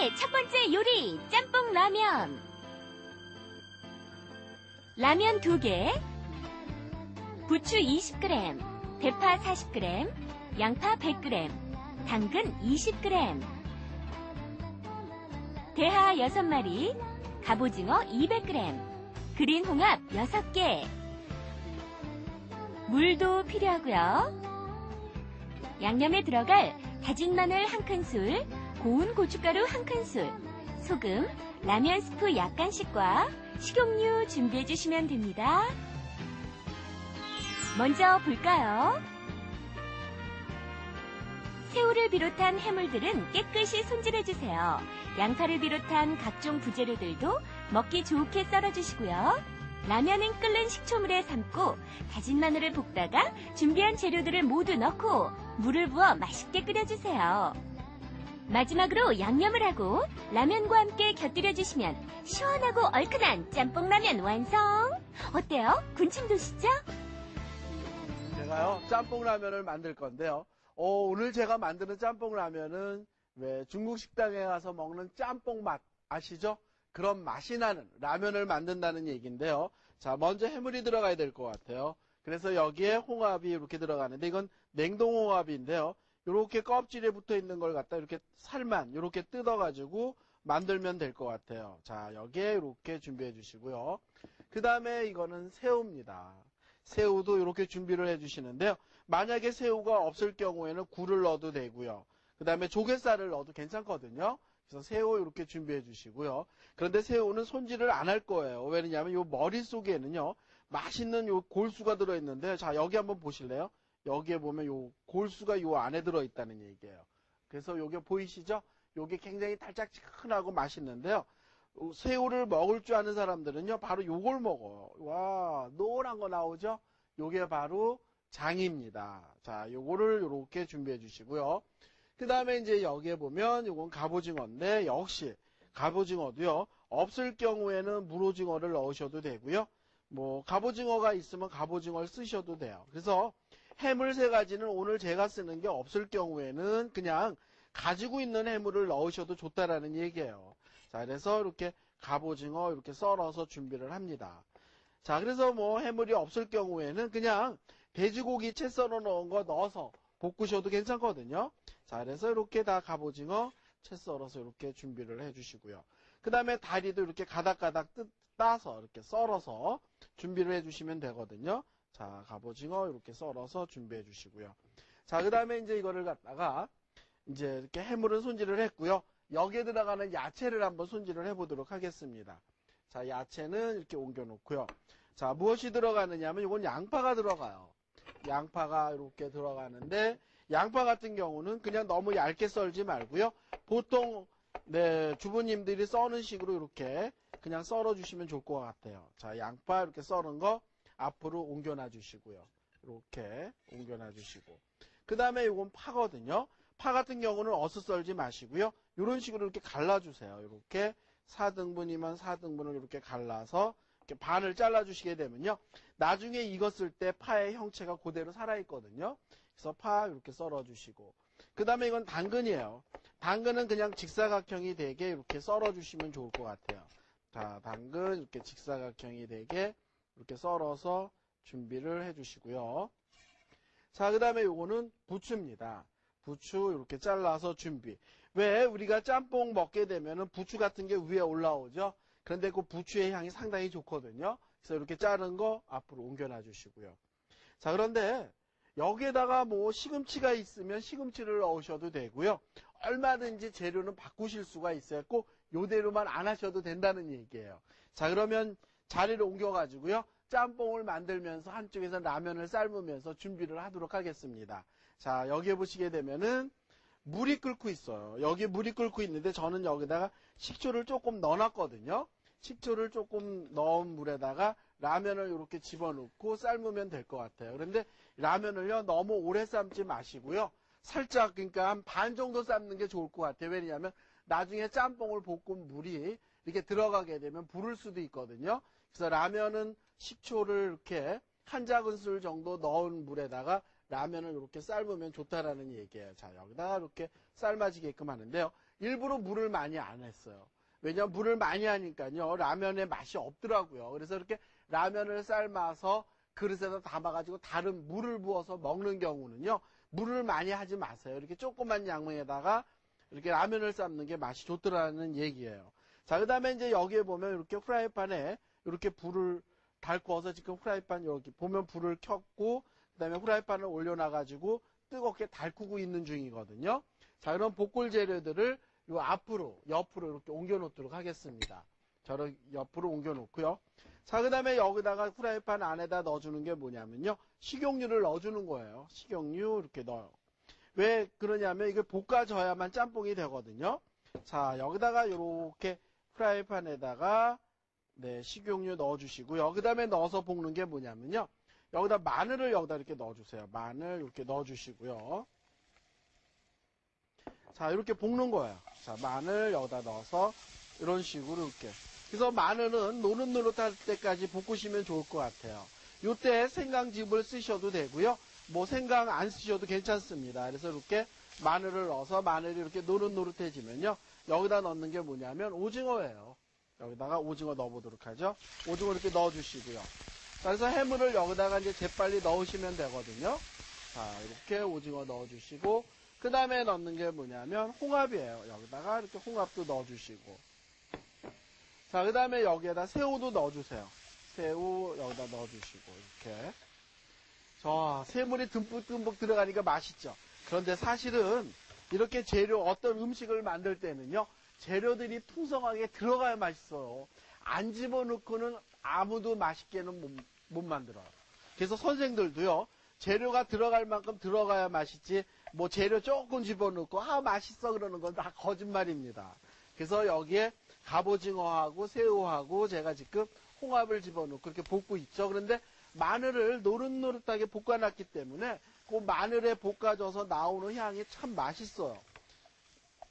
오늘의 첫 번째 요리, 짬뽕 라면. 라면 2개, 부추 20g, 대파 40g, 양파 100g, 당근 20g, 대하 6마리, 갑오징어 200g, 그린 홍합 6개, 물도 필요하고요. 양념에 들어갈 다진 마늘 1큰술, 고운 고춧가루 1큰술, 소금, 라면 스프 약간씩과 식용유 준비해 주시면 됩니다. 먼저 볼까요? 새우를 비롯한 해물들은 깨끗이 손질해 주세요. 양파를 비롯한 각종 부재료들도 먹기 좋게 썰어 주시고요. 라면은 끓는 식초물에 삶고 다진 마늘을 볶다가 준비한 재료들을 모두 넣고 물을 부어 맛있게 끓여주세요. 마지막으로 양념을 하고 라면과 함께 곁들여 주시면 시원하고 얼큰한 짬뽕 라면 완성! 어때요? 군침 도시죠? 제가요 짬뽕 라면을 만들 건데요. 오늘 제가 만드는 짬뽕 라면은 왜 중국 식당에 가서 먹는 짬뽕 맛 아시죠? 그런 맛이 나는 라면을 만든다는 얘기인데요. 자, 먼저 해물이 들어가야 될 것 같아요. 그래서 여기에 홍합이 이렇게 들어가는데 이건 냉동 홍합인데요. 이렇게 껍질에 붙어 있는 걸 갖다 이렇게 살만 이렇게 뜯어가지고 만들면 될 것 같아요. 자, 여기에 이렇게 준비해 주시고요. 그 다음에 이거는 새우입니다. 새우도 이렇게 준비를 해 주시는데요. 만약에 새우가 없을 경우에는 굴을 넣어도 되고요. 그 다음에 조갯살을 넣어도 괜찮거든요. 그래서 새우 이렇게 준비해 주시고요. 그런데 새우는 손질을 안 할 거예요. 왜냐하면 이 머릿속에는요. 맛있는 요 골수가 들어있는데 자 여기 한번 보실래요? 여기에 보면 요 골수가 요 안에 들어있다는 얘기예요. 그래서 요게 보이시죠? 요게 굉장히 달짝지근하고 맛있는데요. 새우를 먹을 줄 아는 사람들은요. 바로 요걸 먹어요. 와 노란 거 나오죠? 요게 바로 장입니다. 자 요거를 요렇게 준비해 주시고요. 그 다음에 이제 여기에 보면 이건 갑오징어인데 역시 갑오징어도요. 없을 경우에는 물오징어를 넣으셔도 되고요. 뭐 갑오징어가 있으면 갑오징어를 쓰셔도 돼요. 그래서 해물 3가지는 오늘 제가 쓰는 게 없을 경우에는 그냥 가지고 있는 해물을 넣으셔도 좋다라는 얘기예요. 자, 그래서 이렇게 갑오징어 이렇게 썰어서 준비를 합니다. 자, 그래서 뭐 해물이 없을 경우에는 그냥 돼지고기 채 썰어 놓은 거 넣어서 볶으셔도 괜찮거든요. 자, 그래서 이렇게 다 갑오징어 채 썰어서 이렇게 준비를 해주시고요. 그 다음에 다리도 이렇게 가닥가닥 따서 이렇게 썰어서 준비를 해주시면 되거든요. 자, 갑오징어 이렇게 썰어서 준비해 주시고요. 자, 그 다음에 이제 이거를 갖다가 이제 이렇게 해물은 손질을 했고요. 여기에 들어가는 야채를 한번 손질을 해보도록 하겠습니다. 자, 야채는 이렇게 옮겨 놓고요. 자, 무엇이 들어가느냐면 이건 양파가 들어가요. 양파가 이렇게 들어가는데 양파 같은 경우는 그냥 너무 얇게 썰지 말고요. 보통 주부님들이 써는 식으로 이렇게 그냥 썰어 주시면 좋을 것 같아요. 자, 양파 이렇게 썰은 거 앞으로 옮겨놔 주시고요. 이렇게 옮겨놔 주시고 그 다음에 이건 파거든요. 파 같은 경우는 어슷 썰지 마시고요. 이런 식으로 이렇게 갈라주세요. 이렇게 4등분이면 4등분을 이렇게 갈라서 이렇게 반을 잘라주시게 되면요. 나중에 익었을 때 파의 형체가 그대로 살아있거든요. 그래서 파 이렇게 썰어주시고 그 다음에 이건 당근이에요. 당근은 그냥 직사각형이 되게 이렇게 썰어주시면 좋을 것 같아요. 자, 당근 이렇게 직사각형이 되게 이렇게 썰어서 준비를 해주시고요. 자, 그 다음에 요거는 부추입니다. 부추 이렇게 잘라서 준비. 왜 우리가 짬뽕 먹게 되면은 부추 같은 게 위에 올라오죠? 그런데 그 부추의 향이 상당히 좋거든요. 그래서 이렇게 자른 거 앞으로 옮겨놔 주시고요. 자, 그런데 여기에다가 뭐 시금치가 있으면 시금치를 넣으셔도 되고요. 얼마든지 재료는 바꾸실 수가 있어요. 꼭 요대로만 안 하셔도 된다는 얘기예요. 자, 그러면 자리를 옮겨가지고요. 짬뽕을 만들면서 한쪽에서 라면을 삶으면서 준비를 하도록 하겠습니다. 자, 여기에 보시게 되면은 물이 끓고 있어요. 여기 물이 끓고 있는데 저는 여기다가 식초를 조금 넣어놨거든요. 식초를 조금 넣은 물에다가 라면을 이렇게 집어넣고 삶으면 될 것 같아요. 그런데 라면을요 너무 오래 삶지 마시고요. 살짝 그러니까 한 반 정도 삶는 게 좋을 것 같아요. 왜냐하면 나중에 짬뽕을 볶은 물이 이렇게 들어가게 되면 부를 수도 있거든요. 그래서 라면은 식초를 이렇게 한 작은술 정도 넣은 물에다가 라면을 이렇게 삶으면 좋다라는 얘기예요. 자, 여기다가 이렇게 삶아지게끔 하는데요. 일부러 물을 많이 안 했어요. 왜냐하면 물을 많이 하니까요. 라면의 맛이 없더라고요. 그래서 이렇게 라면을 삶아서 그릇에다 담아가지고 다른 물을 부어서 먹는 경우는요. 물을 많이 하지 마세요. 이렇게 조그만 양에다가 이렇게 라면을 삶는 게 맛이 좋더라는 얘기예요. 자, 그 다음에 이제 여기에 보면 이렇게 프라이팬에 이렇게 불을 달구어서 지금 프라이팬 여기 보면 불을 켰고, 그 다음에 프라이팬을 올려놔가지고 뜨겁게 달구고 있는 중이거든요. 자, 그럼 볶을 재료들을 요 앞으로, 옆으로 이렇게 옮겨 놓도록 하겠습니다. 저를 옆으로 옮겨 놓고요. 자, 그 다음에 여기다가 프라이팬 안에다 넣어주는 게 뭐냐면요. 식용유를 넣어주는 거예요. 식용유 이렇게 넣어요. 왜 그러냐면 이걸 볶아줘야만 짬뽕이 되거든요. 자, 여기다가 이렇게 프라이팬에다가 네, 식용유 넣어주시고요. 그 다음에 넣어서 볶는 게 뭐냐면요. 여기다 마늘을 여기다 이렇게 넣어주세요. 마늘 이렇게 넣어주시고요. 자, 이렇게 볶는 거예요. 자, 마늘 여기다 넣어서 이런 식으로 이렇게. 그래서 마늘은 노릇노릇할 때까지 볶으시면 좋을 것 같아요. 이때 생강즙을 쓰셔도 되고요. 뭐 생강 안 쓰셔도 괜찮습니다. 그래서 이렇게 마늘을 넣어서 마늘이 이렇게 노릇노릇해지면요. 여기다 넣는 게 뭐냐면 오징어예요. 여기다가 오징어 넣어보도록 하죠. 오징어 이렇게 넣어주시고요. 자, 그래서 해물을 여기다가 이제 재빨리 넣으시면 되거든요. 자, 이렇게 오징어 넣어주시고, 그 다음에 넣는 게 뭐냐면 홍합이에요. 여기다가 이렇게 홍합도 넣어주시고. 자, 그 다음에 여기에다 새우도 넣어주세요. 새우 여기다 넣어주시고, 이렇게. 자, 새물이 듬뿍듬뿍 들어가니까 맛있죠. 그런데 사실은 이렇게 재료, 어떤 음식을 만들 때는요, 재료들이 풍성하게 들어가야 맛있어요. 안 집어넣고는 아무도 맛있게는 못 만들어요. 그래서 선생들도요, 재료가 들어갈 만큼 들어가야 맛있지, 뭐 재료 조금 집어넣고, 맛있어 그러는 건 다 거짓말입니다. 그래서 여기에 갑오징어하고 새우하고 제가 지금 홍합을 집어넣고 그렇게 볶고 있죠. 그런데 마늘을 노릇노릇하게 볶아놨기 때문에 그 마늘에 볶아져서 나오는 향이 참 맛있어요.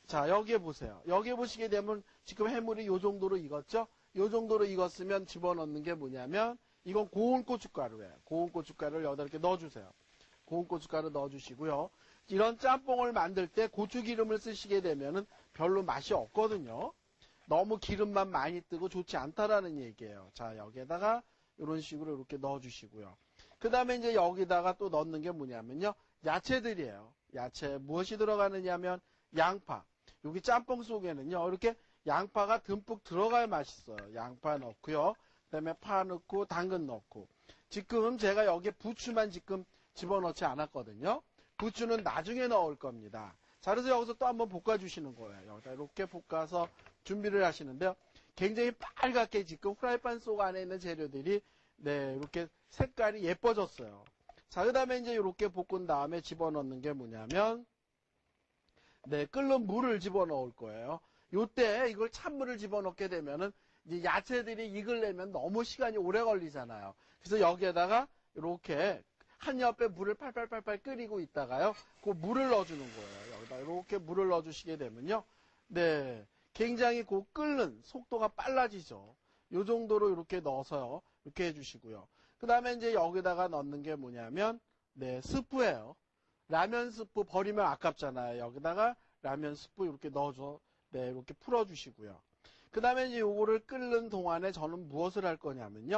자, 여기에 보세요. 여기에 보시게 되면 지금 해물이 요 정도로 익었죠? 요 정도로 익었으면 집어넣는 게 뭐냐면 이건 고운 고춧가루예요. 고운 고춧가루를 여기다 이렇게 넣어주세요. 고운 고춧가루 넣어주시고요. 이런 짬뽕을 만들 때 고추기름을 쓰시게 되면은 별로 맛이 없거든요. 너무 기름만 많이 뜨고 좋지 않다라는 얘기예요. 자, 여기에다가 이런 식으로 이렇게 넣어주시고요. 그 다음에 이제 여기다가 또 넣는 게 뭐냐면요. 야채들이에요. 야채 무엇이 들어가느냐면 양파. 여기 짬뽕 속에는요. 이렇게 양파가 듬뿍 들어가야 맛있어요. 양파 넣고요. 그 다음에 파 넣고 당근 넣고. 지금 제가 여기에 부추만 지금 집어넣지 않았거든요. 부추는 나중에 넣을 겁니다. 자, 그래서 여기서 또 한번 볶아주시는 거예요. 여기다 이렇게 볶아서 준비를 하시는데요. 굉장히 빨갛게 지금 프라이팬 속 안에 있는 재료들이 네, 이렇게 색깔이 예뻐졌어요. 자, 그 다음에 이제 이렇게 볶은 다음에 집어넣는 게 뭐냐면 네, 끓는 물을 집어넣을 거예요. 요때 이걸 찬물을 집어넣게 되면은 이제 야채들이 익으려면 너무 시간이 오래 걸리잖아요. 그래서 여기에다가 이렇게 한 옆에 물을 팔팔팔팔 끓이고 있다가요. 그 물을 넣어주는 거예요. 여기다 이렇게 물을 넣어주시게 되면요. 네, 굉장히 그 끓는 속도가 빨라지죠. 요 정도로 이렇게 넣어서요. 이렇게 해주시고요. 그 다음에 이제 여기다가 넣는 게 뭐냐면 네, 스프예요. 라면 스프 버리면 아깝잖아요. 여기다가 라면 스프 이렇게 넣어줘. 네, 이렇게 풀어주시고요. 그 다음에 이제 요거를 끓는 동안에 저는 무엇을 할 거냐면요.